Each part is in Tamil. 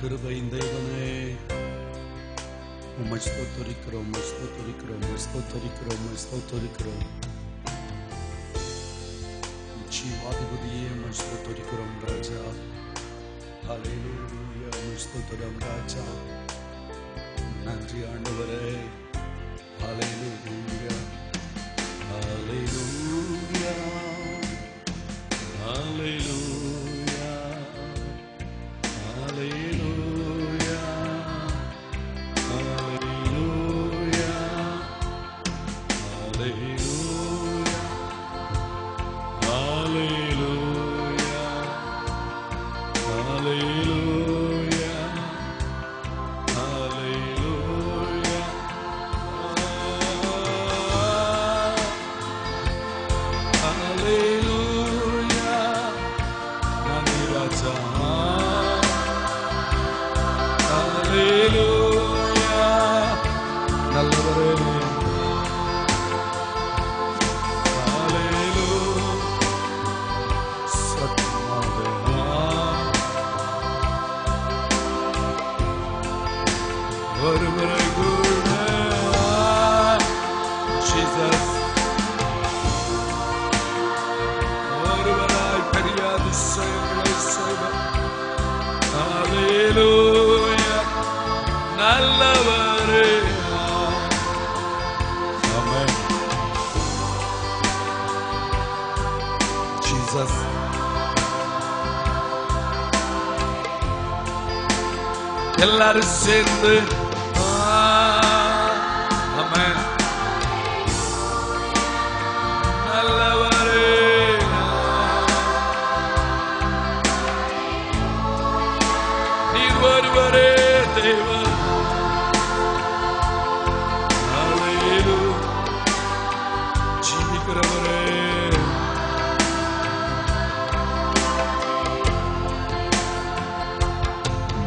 கிருபையின் தேவனே, உம்மை ஸ்தோத்திரிக்கிறோம், உம்மை ஸ்தோத்திரிக்கிறோம், உம்மை ஸ்தோத்திரிக்கிறோம், உம்மை ஸ்தோத்திரிக்கிறோம். ஜீவாதிபதியே, உம்மை ஸ்தோத்திரிக்கிறோம் ராஜா. ஹல்லேலூயா, உம்மை ஸ்தோத்திரம் ராஜா. நன்றி ஆண்டவரே. ஹல்லேலூயா, ஹல்லேலூயா, ஹல்லேலூயா, ஹல்லேலூயா, ஹல்லேலூயா, ஹல்லேலூயா, ஹல்லேலூயா, ஹல்லேலூயா, ஹல்லேலூயா. ஹல்லேலூயா, நன்றி ராஜா. ஹல்லேலூயா, நல்லவரே. ஹல்லேலூயா, சத்தமாவே ஒருவரை கூட ஜீசஸ் ஒருவராய் பெரிய அதிசயங்களை செய்வார். ஹல்லேலூயா, நல்லவரே. ஆமென். ஜீசஸ் எல்லாரும் சேர்ந்து ஆமென். நல்லவரே, நீர் ஒருவரே தேவன். ஹல்லேலூயா, ஜீவிக்கிறவரே.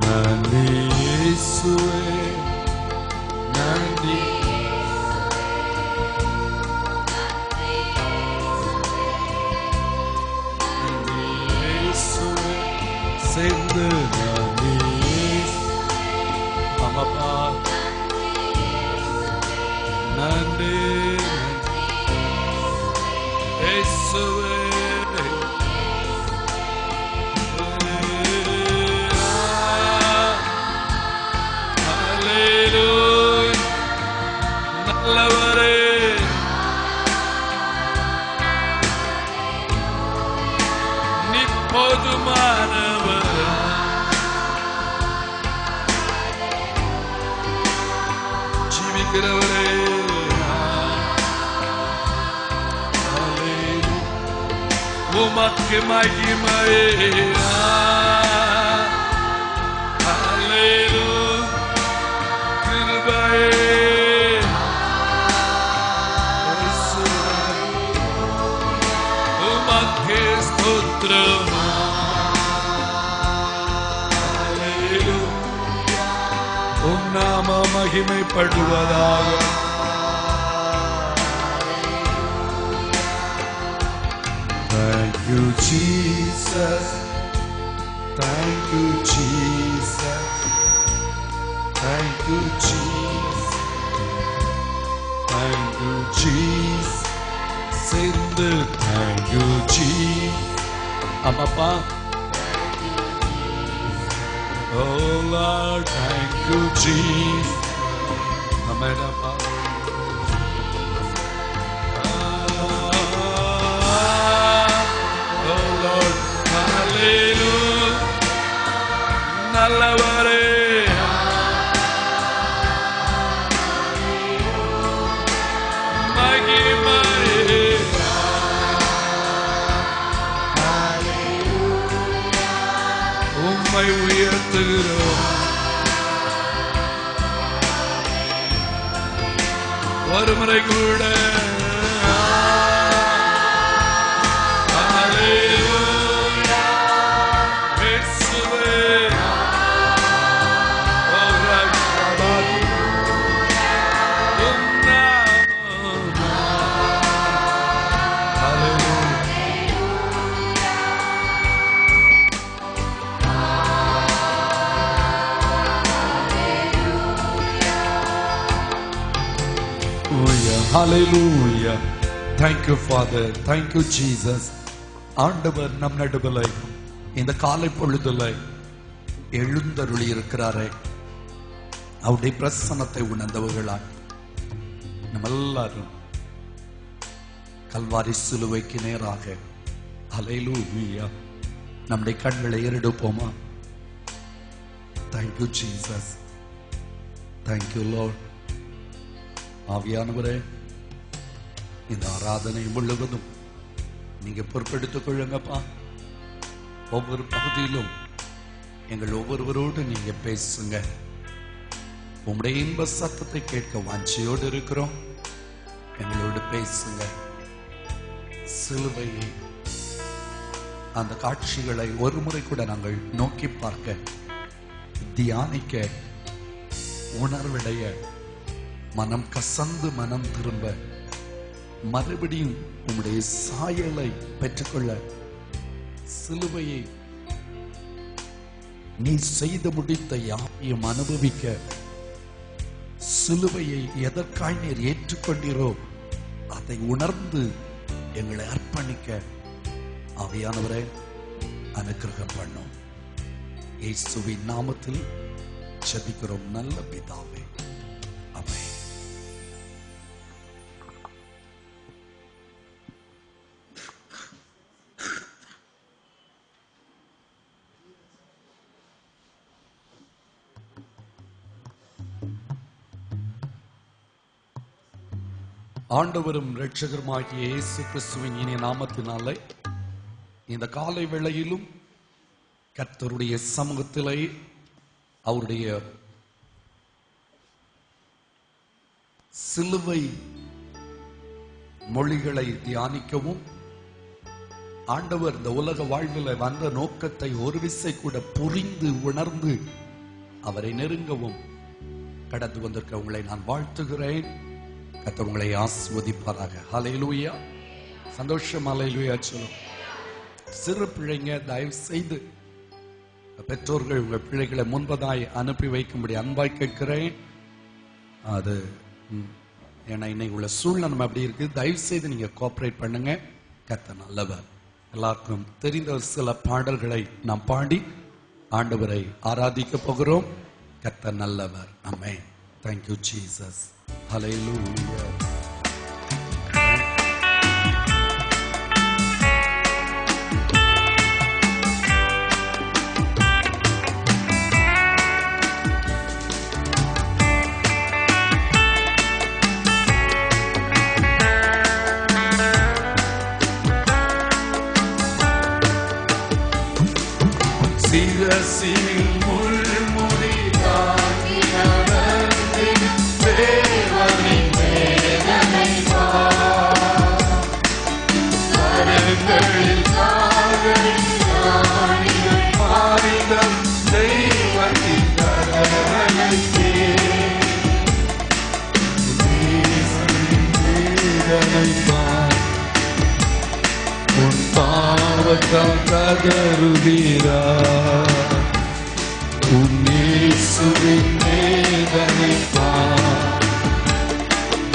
நன்றி இயேசுவே, நன்றி. நன்றி இயேசுவே, சேர்ந்து நன்றி ஆமாப்பா. நன்றி இயேசுவே. ஹல்லேலூயா, நல்லவரே. நீ போதுமானவர். ஜீவிக்கிறவரே. ஹல்லேலூயா, உமக்கு மகிமை. ஹல்லேலூயா, கிருபையே. உமக்கு ஸ்தோத்திரம். ஹல்லேலூயா, உம் நாம மகிமைப்படுவதாக. Thank you, Jesus. Thank you, Jesus. Thank you, Jesus. Thank you, Jesus. சேர்ந்து thank you, Jesus. அம்மாப்பா. Oh Lord, thank you, Jesus. Amen, அப்பா. Oh Lord, hallelujah, நல்லவரே. உம்மை உயர்த்துகிறோம். ஒருமுறை கூட ஹல்லேலூயா, இயேசுவே. ஓ ராஜா, உம் நாமம். ஹல்லேலூயா, Hallelujah. Thank you, Father. Thank you, Jesus. ஆண்டவர் நம் நடுவில் இந்த காலை பொழுதுல எழுந்தருளி இருக்கிறாரே, அவருடைய பிரசன்னத்தை உணர்ந்தவர்களாய் நம்ம எல்லாரும் கல்வாரி சிலுவைக்கு நேராக ஹல்லேலூயா நம்முடைய கண்களை ஏறெடுப்போமா? Thank you, Jesus. Thank you, Lord. ஆவியானவரே, இந்த ஆராதனை முழுவதும் நீங்க பொறுப்பெடுத்துக் கொள்ளுங்கப்பா. ஒவ்வொரு பகுதியிலும் எங்கள் ஒவ்வொருவரோடு நீங்க பேசுங்க. உம்முடைய இன்ப சத்தத்தை கேட்க வாஞ்சியோடு இருக்கிறோம். எங்களோடு பேசுங்க. சிலுவையை, அந்த காட்சிகளை ஒரு முறை கூட நாங்கள் நோக்கி பார்க்க, தியானிக்க, உணர்வடைய, மனம் கசந்து மனம் திரும்ப, மறுபடியும் உம்முடைய சாயலை பெற்றுக்கொள்ள, சிலுவையை நீ செய்து முடித்த யாவையும் அனுபவிக்க, சிலுவையை எதற்காய் நீர் ஏற்றுக்கொண்டீரோ அதை உணர்ந்து எங்களை அர்ப்பணிக்க ஆவியானவரே அனுக்கிரகம் பண்ணும். இயேசுவின் நாமத்தில் ஜெபிக்கிறோம் நல்ல பிதாவே, ஆமென். ஆண்டவரும் இரட்சகருமாகிய இயேசு கிறிஸ்துவின் இனிய நாமத்தினாலே இந்த காலை வேளையிலும் கர்த்தருடைய சமூகத்திலே அவருடைய சிலுவை மொழிகளை தியானிக்கவும், ஆண்டவர் இந்த உலக வாழ்வில் வந்த நோக்கத்தை ஒரு விசை கூட புரிந்து உணர்ந்து அவரை நெருங்கவும் கடந்து வந்திருக்க உங்களை நான் வாழ்த்துகிறேன். கர்த்தர் உங்களை ஆசீர்வதிப்பாராக. ஹல்லேலூயா. சந்தோஷம். ஹல்லேலூயா சொல்லும். சிறு பிள்ளைங்க, தயவு செய்து பெற்றோர்கள் உங்கள் பிள்ளைகளை முன்பதாய் அனுப்பி வைக்கும்படி அன்பாய் கேட்கிறேன். அது ஏன்னா இன்னைக்கு உள்ள சூழ்நிலை நம்ம அப்படி இருக்கு. தயவு செய்து நீங்க கோஆபரேட் பண்ணுங்க. கர்த்தர் நல்லவர். எல்லாருக்கும் தெரிந்த சில பாடல்களை நாம் பாடி ஆண்டவரை ஆராதிக்க போகிறோம். கர்த்தர் நல்லவர். ஆமென். Thank you, Jesus. Hallelujah. சிரசில் முள்முடி தாங்கினவர் தேவனின் வேதனை கரங்களில் காதலில் ராணிகள் பாரிடம் தெய்வத்தின் கரணைக்கே வேதனை உன் பாவத்தால் கதறுகிறார். உன் இயேசுவின் வேதனை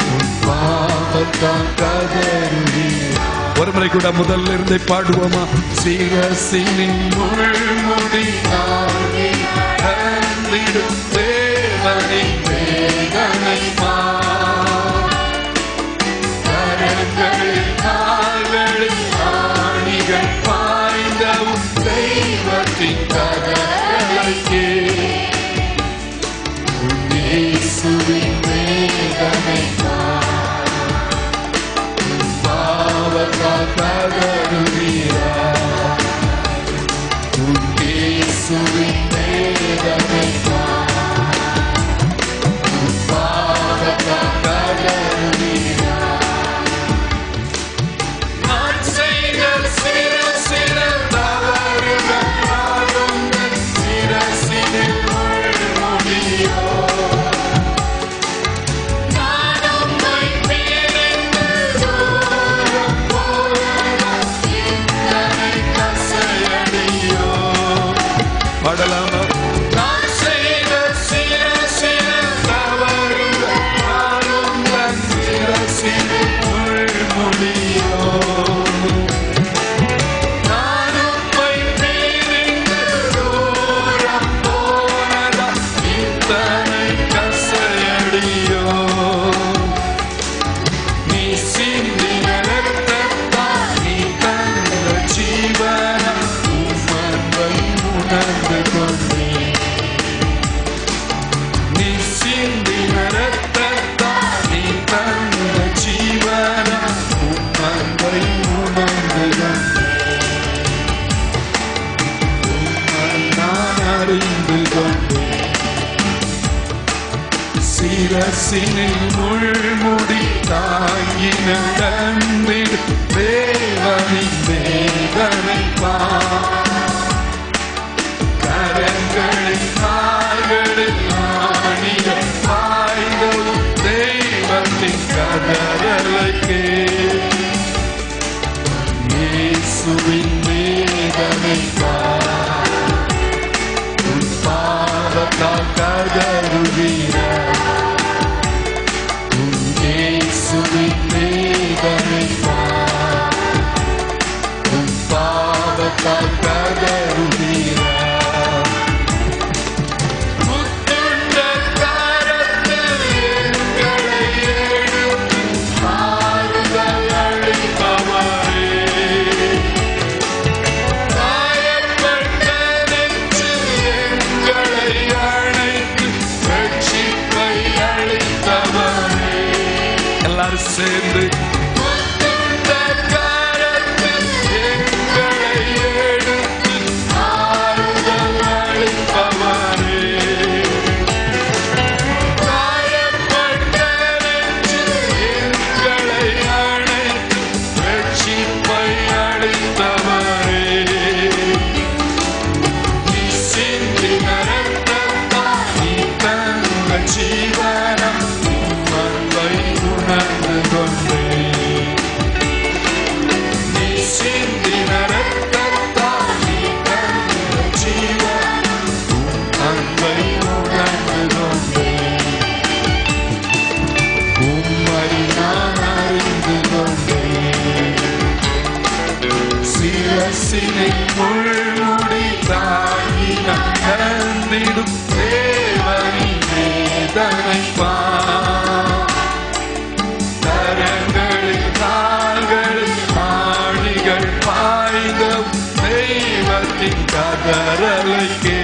உன் பாவத்தால் கதறுகிறார். ஒரு முறை கூட முதல்ல இருந்தே பாடுவோமா? சிரசினின் முள்முடி தாங்கிடும் தேவனின் வேதனை கரங்களில் கால்களில் ஆணிகள் பாய்ந்தவும் தெய்வத்தின் கரணைக்கே உன் இயேசுவின் வேதனை உன் பாவத்தால் கதறுகிறார். உன் இயேசுவின் வேதனை உன் பாவத்தால் சிரசினில் முள்முடி தாங்கி நடந்திடு தேவனின் வேதனை கரங்களில் கால்களில் ஆணிகள் பாய்ந்தவும் தெய்வத்தின் கதறலுக்கே இயேசுவின் வேதனை பாவத்தால் கதறுகிறார் இயேசுவின் வேதனை பாவத்தால் கதறுகிறார் முத்துண்ட கரத்தில் எங்களை எடுத்து ஆறுதல் அளிப்பவரே காயப்பட்ட நெஞ்சில் எங்களை அணைத்து ரட்சிப்பை அளித்தவரே எல்லாரும் சேர்ந்து முத்துண்ட கரத்தில் எங்களை எடுத்து ஆறுதல் அளிப்பவரே காயப்பட்ட நெஞ்சில் எங்களை அணைத்து ரட்சிப்பை அளித்தவரே நீ சிந்தின இரத்தத்தால் நீ தந்த ஜீவனம் அன்பை உணர்ந்து கொண்டேன் நீ சிந்தின இரத்தத்தால் நீ தந்த ஜீவனம் அன்பை உணர்ந்து கொண்டேன் உம்மை நான் அறிந்து கொண்டேன் சிரசினை முள்முடி தாங்கி நடந்திடும் தேவனின் வேதனை கரங்களில் கால்களில் ஆணிகள் பாய்ந்தும் தெய்வத்தின் கதறலுக்கே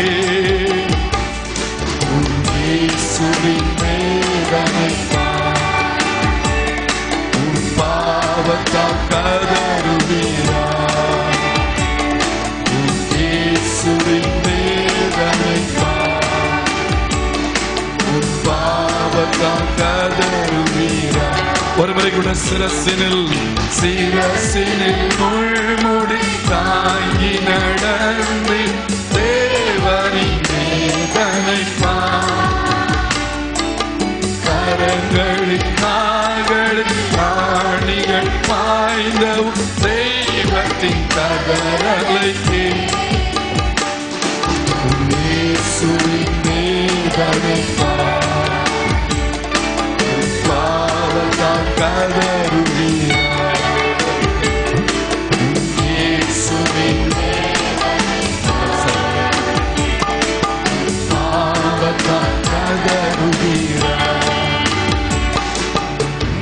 இயேசுவின் வேதனை பாவத்தால் கதறுகிறார் இயேசுவின் வேதனை பாவத்தால் கதறுகிறார் ஒருமுறை கூட சிரசினில் முள்முடி தாங்கி நடந்து தேவனின் வேதனை கரங்களில் கால்களில் ஆணிகள் பாய்ந்தவும் தெய்வத்தின் கதறலுக்கே இயேசுவின் வேதனை பாவத்தால் கதறுகிறார் இயேசுவின் பாவத்தால் கதறுகிறார்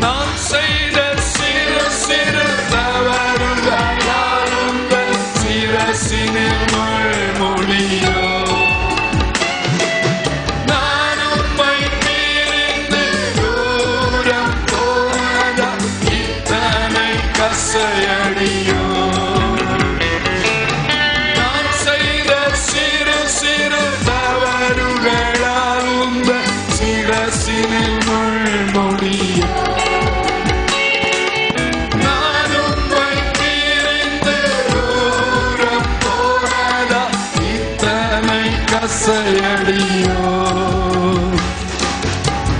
நான் செய்த சிறு சிறு தவறுகளால் உங்கள் சிரசினில் முள்முடியோ நான் உம்மை பிரிந்து தூரம் போனதா இத்தனை கசையடியோ நான் செய்த சிறு சிறு தவறுகளால் உங்கள் சிரசினில் முள்முடியோ நான் உம்மை பிரிந்து தூரம் போனதா இத்தனை கசையடியோ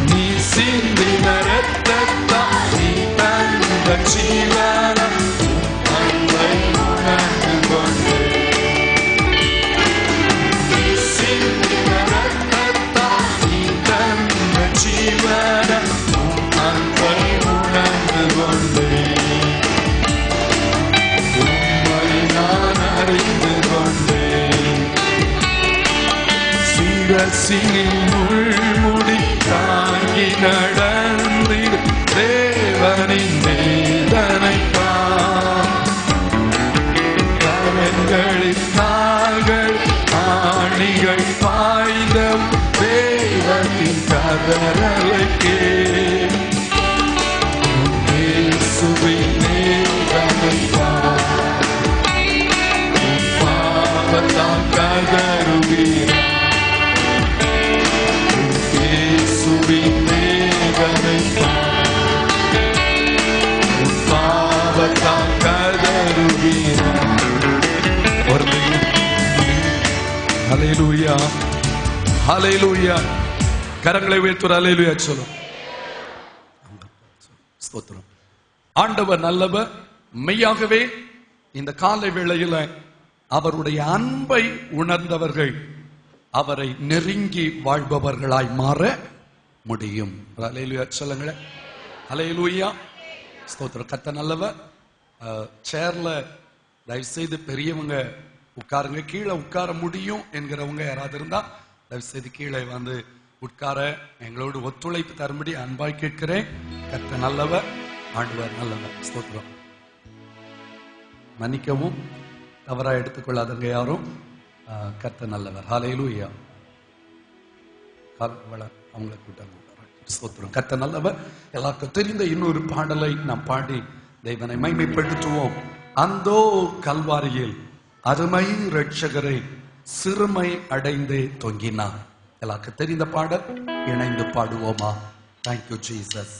நீ சிந்தின இரத்தத்தால் நீ தந்த ஜீவனம் அன்பை உணர்ந்து கொண்டேன் நீ சிந்தின இரத்தத்தால் நீ தந்த ஜீவனம் அன்பை உணர்ந்து கொண்டேன் உம்மை நான் அறிந்து கொண்டேன் சிரசினில் முள்முடி தாங்கி நடந்திடு தேவனின் வேதனை கரங்களில் கால்கள் ஆணிகள் பாய்ந்தும் தேவனின் கதறலுக்கே இயேசுவின் வேதனை பாவத்தால் கதறுகிறார் இயேசுவின் ஹல்லேலூயா ஹல்லேலூயா. கரங்களை உயர்த்துற ஹல்லேலூயா சொல்லும். ஸ்தோத்திரம். ஆண்டவர் நல்லவர். மெய்யாகவே இந்த காலை வேளையில அவருடைய அன்பை உணர்ந்தவர்கள் அவரை நெருங்கி வாழ்பவர்களாய் மாற முடியும். ஹல்லேலூயா சொல்லுங்களேன். ஹல்லேலூயா ஸ்தோத்திரம். கர்த்தர் நல்லவர். சேர்ல தயவு செய்து பெரியவங்க உட்காருங்க. கீழே உட்கார முடியும் என்கிறவங்க யாராவது இருந்தா தயவு செய்து கீழே வந்து உட்கார எங்களோடு ஒத்துழைப்பு தரும்படி அன்பாய் கேட்கிறேன். கர்த்தர் நல்லவர், ஆண்டவர் நல்லவர். ஸ்தோத்திரம். மன்னிக்கவும், தவறா எடுத்துக்கொள்ளாதவங்க யாரும். கர்த்தர் நல்லவர். ஹல்லேலூயா. அவங்களை கூட்டாங்க. ஸ்தோத்திரம். கர்த்தர் நல்லவர். எல்லாருக்கும் தெரிந்த இன்னொரு பாடலை நாம் பாடி தேவனை மகிமைப்படுத்துவோம். அந்தோ கல்வாரியில் அருமை இரட்சகரை சிறுமை அடைந்தே தொங்கினார். எல்லாருக்கும் தெரிந்த பாடல், இணைந்து பாடுவோமா? Thank you Jesus.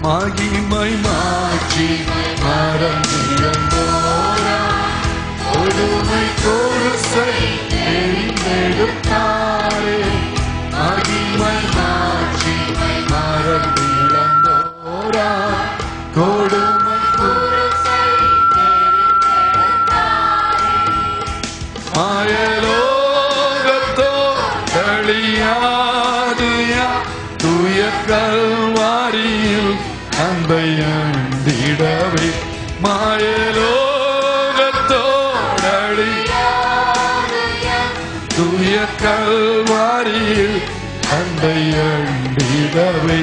மகிமை மாற்றி மறந்திருந்தோரா கொடுமை கோருசை தெரிந்தெடுத்தாரே. மகிமை மாற்றி மறந்திருந்தோரா கொடுமை கோருசை தெரிந்தெடுத்தாரே. மாயலோகத்தோ தளியாதுயா தூய கல்வாரியில் அன்பையண்டிடவே. மாயலோகத்தோடளி தூய கல்வாரியில் அன்பையண்டிடவே.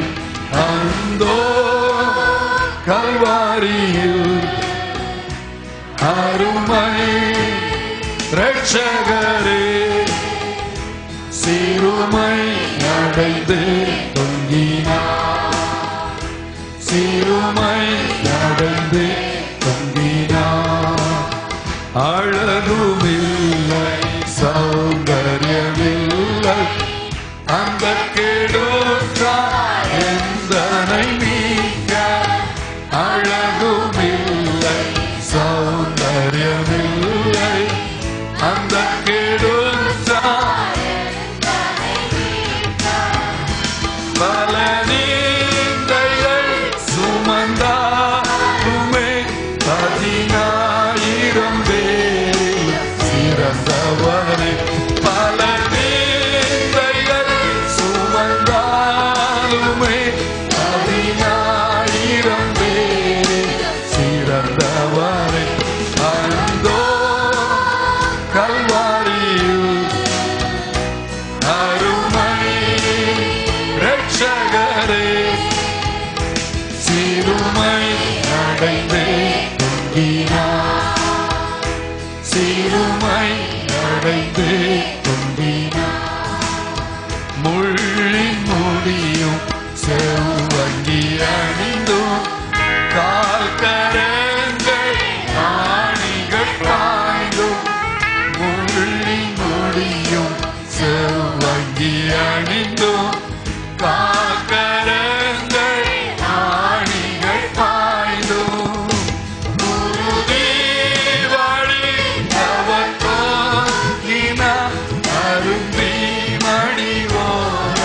அந்தோ கல்வாரியில் அருமை இரட்சகரே சிறுமை அடைந்து தொங்கினார். சிறுமை அடைந்து தொங்கினார். அழகுமில்லை சௌந்தரியமில்லை அந்த கெடுத்தார் எந்தனை நீக்க. அழகுமில்லை சௌந்தரியமில்லை அந்த கெடுத்தார் பல நீந்தைகள் சுமந்தாருமே 10,000 பேரில் சிறந்தவரே. பல நீந்தைகள் சுமந்தாருமே 10,000 பேரில் சிறந்தவரே. அந்தோ கல்வாரியில் அருமை இரட்சகரே சிறுமை அடைந்தே தொங்கினார். சிறுமை அடைந்தே தொங்கினார். முள்ளின் முடியும் செவ்வங்கி அணிந்தும் கால்கரங்கள் ஆணிகள் பாய்ந்தும். முள்ளின் முடியும் செவ்வங்கி அணிந்தும் கால்கரங்கள் ஆணிகள் பாய்ந்தும். குருதி வழி அவர் தோன்றினார் அருந்தி மடிவோர்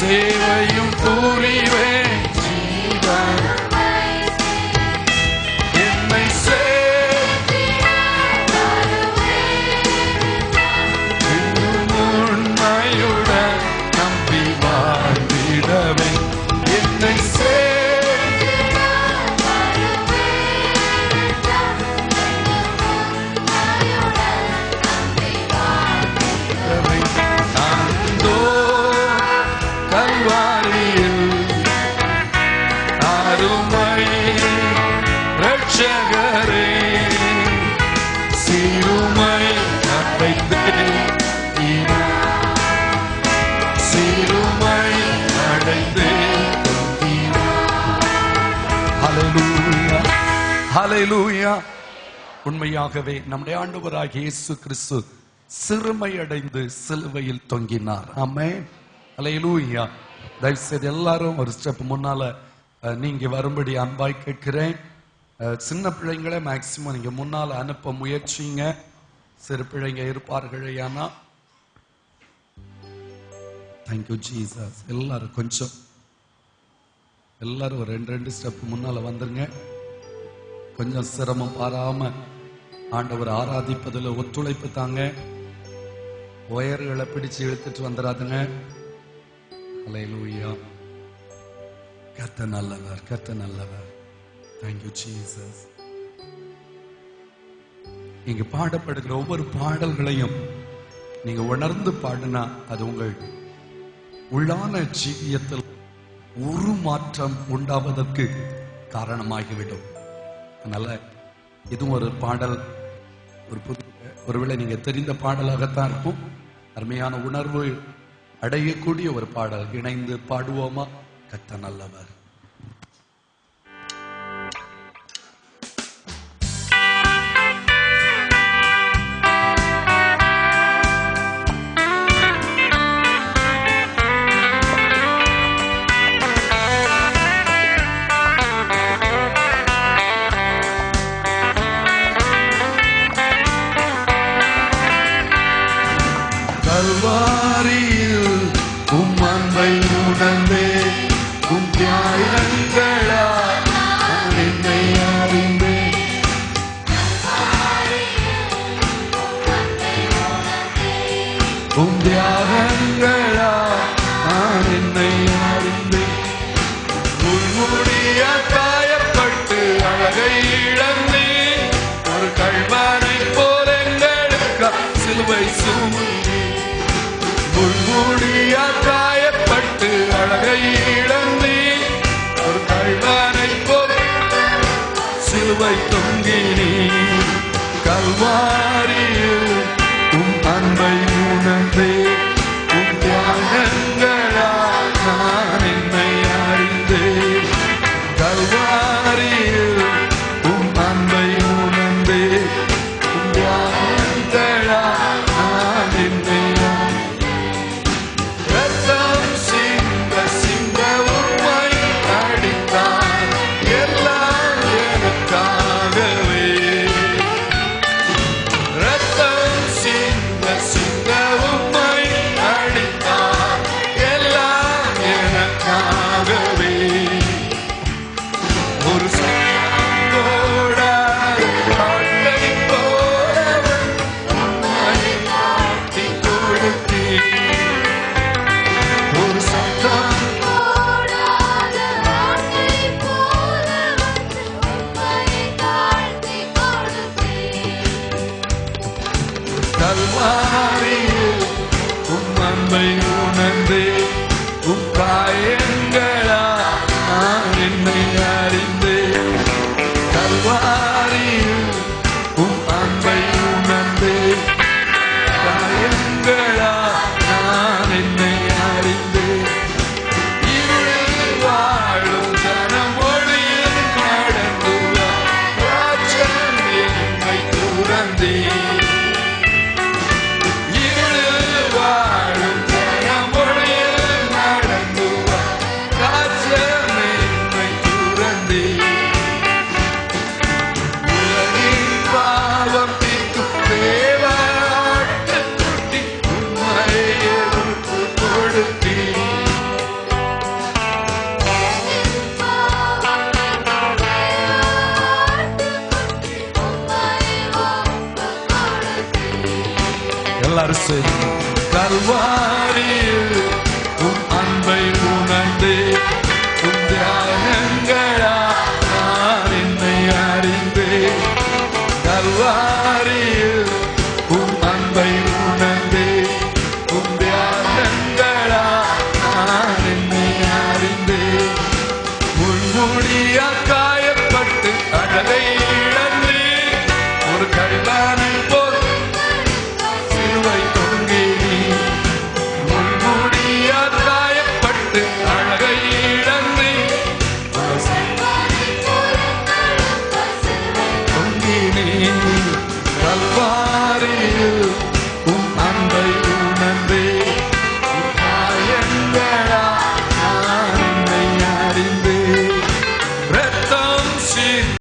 சேவையும் புரிவேன் ஜீவன் என்னை இன்னும் உண்மையுடன் நம்பி வாழ்ந்திடவே என்னை ஹல்லேலூயா. உண்மையாகவே நம்முடைய ஆண்டவராகிய இயேசு கிறிஸ்து சிறுமையடைந்து சிலுவையில் தொங்கினார். ஆமென். ஹல்லேலூயா. தயவு செய்து எல்லாரும் ஒரு ஸ்டெப் முன்னால நீங்க வரும்படி அன்பாய் கேட்கிறேன். சின்ன பிள்ளைங்களை மேக்சிமம் நீங்க முன்னால அனுப்ப முயற்சிங்க. சிறு பிள்ளைங்க இருப்பார்களே. ஆனா தேங்க்யூ ஜீசஸ். எல்லாரும் கொஞ்சம் எல்லாரும் ஒரு 2 ஸ்டெப் முன்னால வந்துருங்க. கொஞ்சம் சிரமம் பாராம ஆண்டவர் ஆராதிப்பதில் ஒத்துழைப்பு தாங்க. ஒயர்களை பிடிச்சு இழுத்துட்டு வந்துடாதுங்க. ஹல்லேலூயா. கர்த்தர் நல்லவர், கர்த்தர் நல்லவர். Thank you Jesus. இங்க பாடப்படுகிற ஒவ்வொரு பாடல்களையும் நீங்க உணர்ந்து பாடினா அது உங்கள் உள்ளான ஜீவியத்தில் ஒரு மாற்றம் உண்டாவதற்கு காரணமாகிவிடும். அதனால இதுவும் ஒரு பாடல், ஒரு புது, ஒருவேளை நீங்க தெரிந்த பாடலாகத்தான் இருக்கும். அருமையான உணர்வு அடையக்கூடிய ஒரு பாடல். இணைந்து பாடுவோமா? கர்த்தர் நல்லவர். கல்வாரியில் உம் அன்பை உணர்ந்தே உம் தியாகங்களால் நான் என்னை அறிந்தேன். உம் தியாகங்களால் நான் என்னை அறிந்தேன். முள்முடிய காயப்பட்டு அழகை இழந்தே ஒரு கள்வனை போல எங்களுக்கு சிலுவை சுமந்தே. முள்முடிய காயப்பட்டு அழகை இழந்தே ஒரு கள்வனை போல சிலுவை தொங்கினே. கல்வாரி